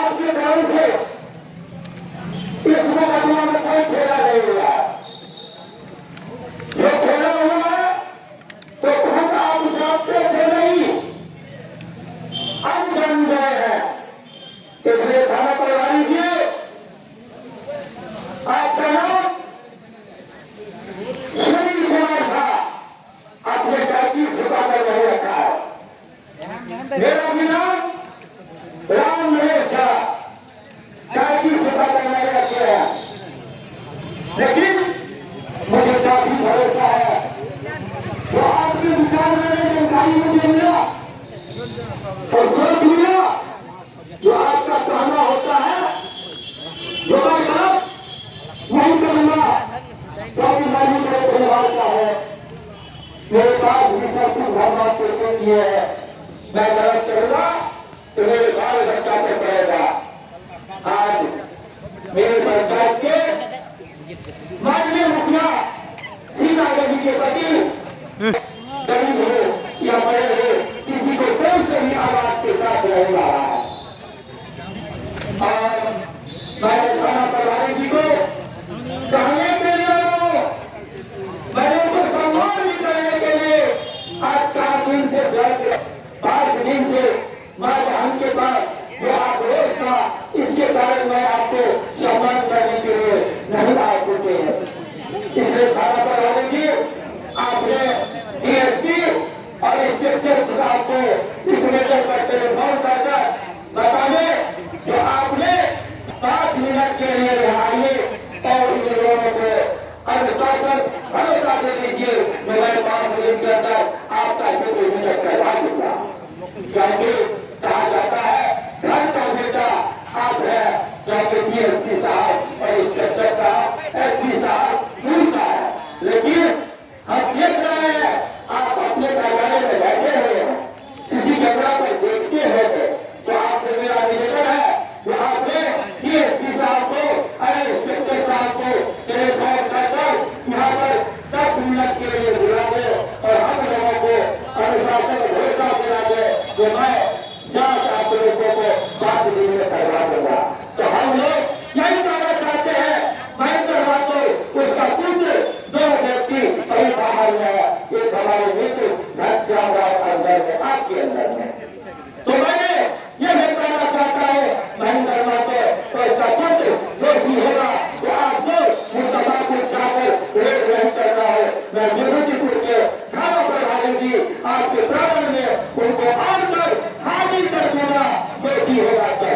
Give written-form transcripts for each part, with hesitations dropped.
आपके कारण से इस मुकदमा में कोई खेला नहीं हुआ है। जो खेला हुआ है तो खुद आप जानते थे नहीं, हम जान गए हैं। इसलिए थाना प्रभारी जी, आपका नाम सुनील कुमार था, आपने टाइटल छुपा कर नहीं रखा है। मेरा भी नाम राम नरेश था, टाइटल छुपा कर नहीं रखे हैं। लेकिन मुझे काफी भरोसा है, जो आपके विचार में जानकारी मुझे मिला और सोच लिया, जो आपका कहना होता है जो मैं गलत नहीं करूंगा, क्योंकि मैंने मेरे परिवार का है, मेरे पास भी सब कुछ भगवान करके किए हैं। मैं गलत करूंगा तो मेरे बाल बच्चा को करेगा। आज मेरे पंचायत के माननीय मुखिया सीता देवी के प्रति गरीब हो या बड़े हो, किसी को कोई से भी आवाज के साथ नहीं आ रहा है। और मैंने थाना प्रभारी जी को कहने के लिए, मैंने उनको सम्मान भी करने के लिए आज 4 दिन से 5 दिन से माँ बहन के पास जो आक्रोश था, इसके कारण मैं आपको सम्मान करने के लिए नहीं आ चुके हैं। इसलिए थाना प्रभारी जी, आपने डीएसपी और इंस्पेक्टर साहब को इस मैटर पर टेलीफोन कर बताने जो आपने 5 मिनट के लिए आइए और इन लोगों को अनुशासन भरोसा दे दीजिए। मैं 5 मिनट के अंदर आपका 2 मिनट करवा दूंगा, क्योंकि कहा जाता है घर का बेटा आप है, क्योंकि डीएसपी साहब और इंस्पेक्टर साहब एसपी साहब दूर का है। लेकिन हम देख रहे हैं आप अपने कार्यालय में बैठे हुए हैं, सीसी कैमरा पर देखते हैं, तो आपसे मेरा निवेदन है कि आपने डीएसपी साहब को और इंस्पेक्टर साहब को टेलीफोन कर यहाँ पर 10 मिनट के लिए बुला दे और हम लोगों को अनुशासन भरोसा दिला दे कि मैं जांच आप लोगों को 5 दिन में करवा दूंगा। तो हम लोग यही कहना चाहते हैं, मैं करवा दो। उसका पुत्र 2 व्यक्ति अभी बाहर में है, एक हमारे मित्र घनश्याम राव अंदर में, आपके अंदर में। तो मैंने ये नहीं कहना चाहता है महेंद्र माते तो इसका पुत्र दोषी होगा, तो आप लोग मुस्तफा को चाहकर रेड नहीं करना है। मैं विभूतिपुर के थाना प्रभारी जी आपके प्रांगण में उनको आकर हाजिर कर दूंगा। दोषी होगा तो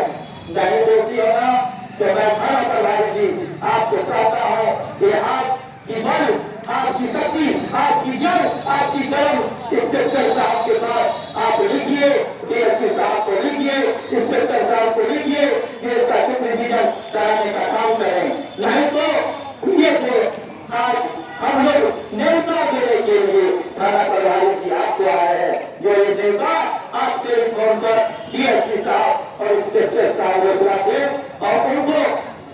नहीं, दोषी होगा तो मैं थाना प्रभारी जी आपको कहता हूँ कि आपकी बल, आपकी शक्ति, आपकी जल, आपकी कलम इंस्पेक्टर साहब के पास आप लिखिए, डीएसपी साहब को लिखिए, इंस्पेक्टर साहब को लिखिए कि इसका सुपरविजन कराने का काम करें। नहीं तो ये जो आज हम लोग न्योता देने के लिए थाना प्रभारी जी आपको आए हैं, जो ये न्योता आप टेलीफोन पर डीएसपी साहब और इंस्पेक्टर साहब घोषणा थे और उनको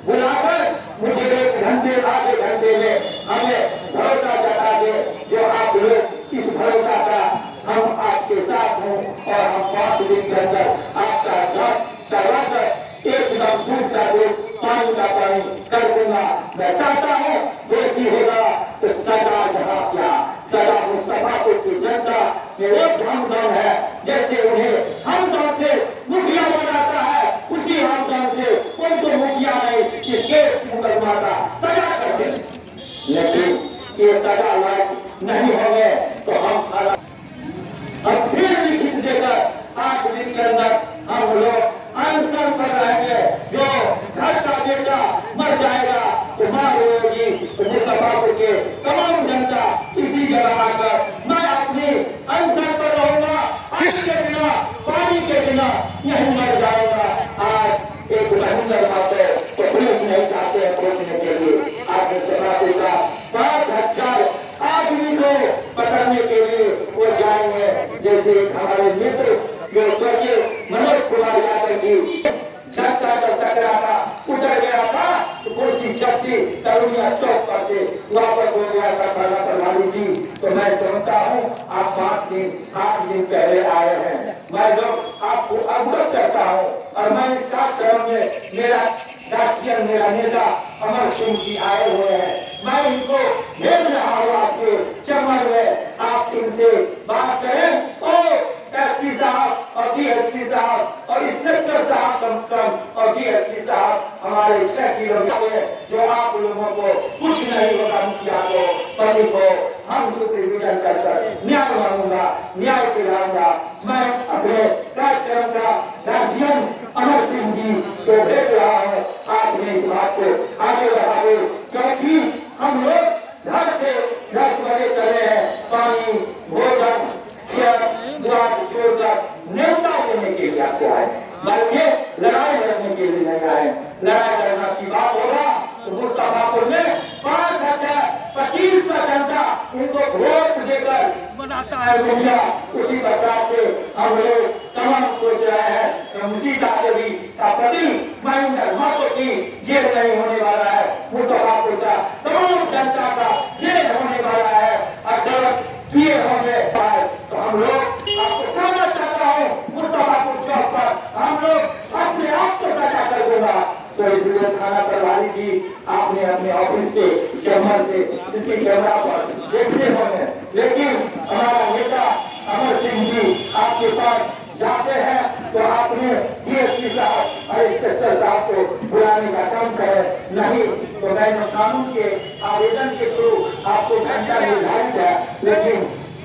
बुलाकर मुझे 1 घंटे आधे घंटे में हमें भरोसा जता दे, जो आप लोग इस भरोसा का हम आपके साथ हों और हम 5 दिन के अंदर आपका जांच करवा कर एकदम दूध का दूध पानी का पानी कर दूंगा। मैं कहता हूँ दोषी होगा तो सजा जहाँ क्या सजा मुस्तफापुर की जनता में वो धमधम है, जैसे उन्हें हमदम से मुखिया बनाता है, उसी हमदम से उनको मुखिया नहीं कि केस मुकदमा का सजा कर दे। लेकिन ये सजा लायक नहीं होंगे तो हम अब फिर लिखित देकर 8 दिन के अंदर हम लोग अनशन पर रहेंगे। जो घर का बेटा मर जाएगा तो माँ रोगी मुस्तफापुर के तमाम जनता इसी जगह आकर मैं अपनी अनशन पर रहूंगा, पानी के बिना, पानी के बिना नहीं मर जाऊंगा। आज एक महेंद्र माते तो पुलिस नहीं चाहते हैं पहुंचने के लिए, आज मुस्तफापुर का 5000 आदमी को पकड़ने के लिए वो जाएंगे। जैसे हमारे मित्र जो स्वर्गीय मनोज कुमार यादव जी छक्का का चक्रा था, उतर गया था तो कोसी शक्ति तरुणिया चौक पर से वापस हो गया था थाना प्रभारी जी। तो मैं समझता हूँ आप 5 दिन 8 दिन पहले आए हैं। मैं लोग आपको अवगत करता हूँ और मैं इस कार्यक्रम में साहब और डीएसपी साहब और इंस्पेक्टर साहब कम से कम और डीएसपी साहब हमारे 6 किलो जो आप लोगों को कुछ नहीं होगा, मुखिया को पति को हम सुपरविजन कर न्याय मांगूंगा, न्याय दिलाऊंगा। मैं अपने कार्यक्रम का गार्जियन अमर सिंह जी को भेज रहा हूँ, आपने इस बात को आगे बढ़ावे, क्योंकि हम लोग घर से 10 बजे चले हैं, पानी भोजन न्योता देने के लिए आपको आए, बल्कि लड़ाई लड़ने के लिए नहीं आए। लड़ाई लड़ना की बात होगा तो मुस्तफापुर में 5,025 का जनता इनको वोट देकर बनाता है दुनिया। उसी प्रकार से हम लोग तमाम सोच रहे हैं कि सीता देवी का पति महेंद्र महतो की जेल नहीं होने वाला है, मुस्तफापुर का तमाम जनता का जेल होने वाला है। अगर किए होंगे तो हम लोग आपको कहना चाहता हूँ, मुस्तफापुर चौक पर हम लोग अपने आप को सजा कर दूंगा। तो इसलिए थाना प्रभारी जी आपने अपने ऑफिस से चैम्बर से इसकी कैमरा पर देखते होंगे, लेकिन हमारा नेता अमर सिंह जी आपके पास जाते हैं तो आपने डीएसपी साहब और इंस्पेक्टर साहब को बुलाने का काम करे, नहीं तो मैंने कानून के आवेदन के थ्रू आपको घंटा निर्धारित है, लेकिन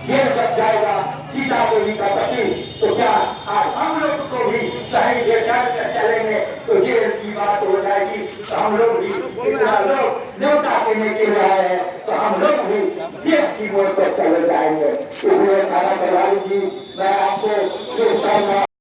जेल बच जाएगा सीता देवी का पति। तो क्या आज हम लोग को भी कहीं लेकर चलेंगे तो जेल की बात हो जाएगी, तो हम लोग भी इतना लोग न्योता देने के लिए आए हैं तो हम लोग भी जेल की मोड़ पर चले जाएंगे। इसलिए थाना प्रभारी जी मैं आपको शुभकामनाएं